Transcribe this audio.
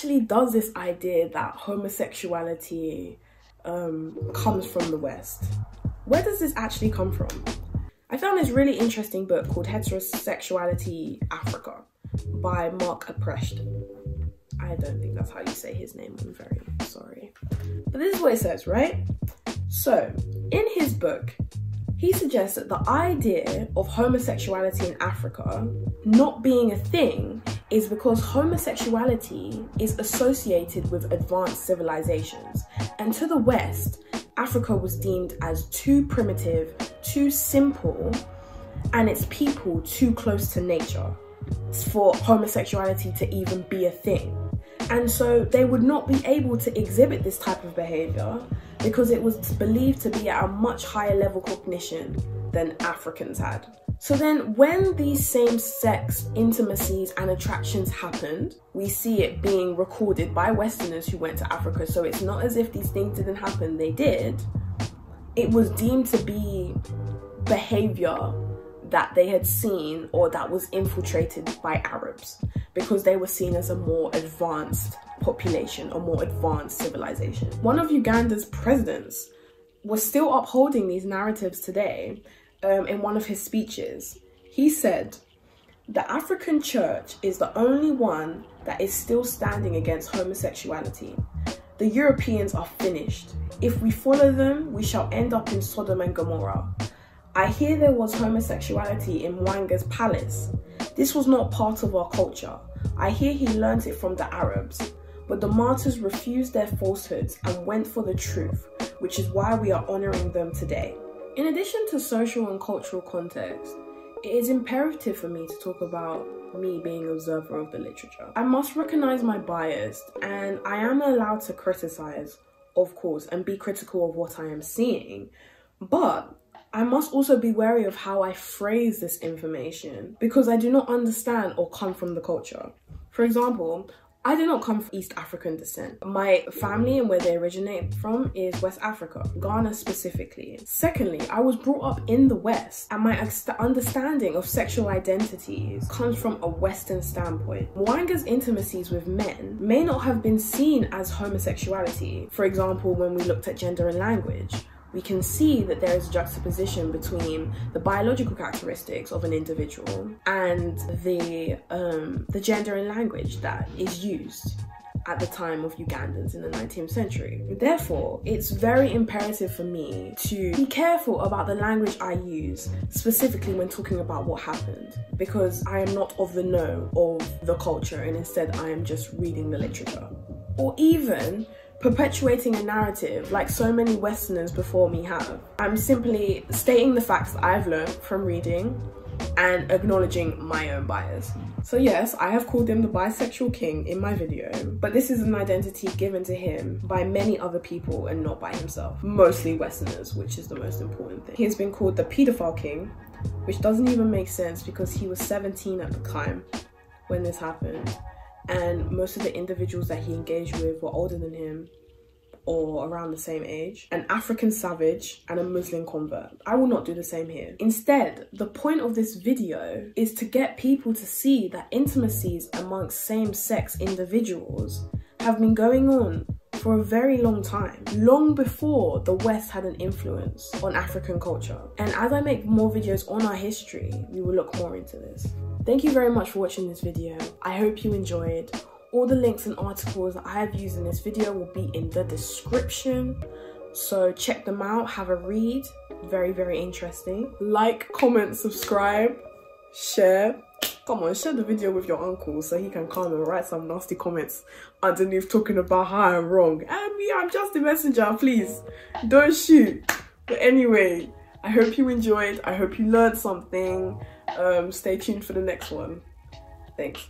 actually does this idea that homosexuality comes from the West? Where does this actually come from? I found this really interesting book called Heterosexuality Africa by Mark Aprecht. I don't think that's how you say his name, I'm very sorry. But this is what it says, right? So, in his book, he suggests that the idea of homosexuality in Africa not being a thing is because homosexuality is associated with advanced civilizations. And to the West, Africa was deemed as too primitive, too simple, and its people too close to nature for homosexuality to even be a thing. And so they would not be able to exhibit this type of behavior because it was believed to be at a much higher level cognition than Africans had. So then when these same-sex intimacies and attractions happened, we see it being recorded by Westerners who went to Africa. So it's not as if these things didn't happen, they did. It was deemed to be behavior that they had seen or that was infiltrated by Arabs because they were seen as a more advanced population, a more advanced civilization. One of Uganda's presidents was still upholding these narratives today. In one of his speeches, he said, "The African church is the only one that is still standing against homosexuality. The Europeans are finished. If we follow them, we shall end up in Sodom and Gomorrah. I hear there was homosexuality in Mwanga's palace. This was not part of our culture. I hear he learnt it from the Arabs. But the martyrs refused their falsehoods and went for the truth, which is why we are honouring them today." In addition to social and cultural context, it is imperative for me to talk about me being an observer of the literature. I must recognise my bias, and I am allowed to criticise, of course, and be critical of what I am seeing, but I must also be wary of how I phrase this information because I do not understand or come from the culture. For example, I do not come from East African descent. My family and where they originate from is West Africa, Ghana specifically. Secondly, I was brought up in the West and my understanding of sexual identities comes from a Western standpoint. Mwanga's intimacies with men may not have been seen as homosexuality. For example, when we looked at gender and language, we can see that there is a juxtaposition between the biological characteristics of an individual and the gender and language that is used at the time of Ugandans in the 19th century. Therefore, it's very imperative for me to be careful about the language I use, specifically when talking about what happened, because I am not of the know of the culture and instead I am just reading the literature. Or even perpetuating a narrative like so many Westerners before me have. I'm simply stating the facts that I've learned from reading and acknowledging my own bias. So yes, I have called him the bisexual king in my video, but this is an identity given to him by many other people and not by himself. Mostly Westerners, which is the most important thing. He has been called the pedophile king, which doesn't even make sense because he was 17 at the time when this happened. And most of the individuals that he engaged with were older than him or around the same age, an African savage and a Muslim convert. I will not do the same here. Instead, the point of this video is to get people to see that intimacies amongst same-sex individuals have been going on for a very long time, long before the West had an influence on African culture. And as I make more videos on our history, we will look more into this. Thank you very much for watching this video. I hope you enjoyed. All the links and articles that I have used in this video will be in the description. So check them out, have a read. Very, very interesting. Like, comment, subscribe, share. Come on, share the video with your uncle so he can come and write some nasty comments underneath talking about how I'm wrong. And me, I'm just a messenger, please. Don't shoot. But anyway, I hope you enjoyed. I hope you learned something. Stay tuned for the next one. Thanks.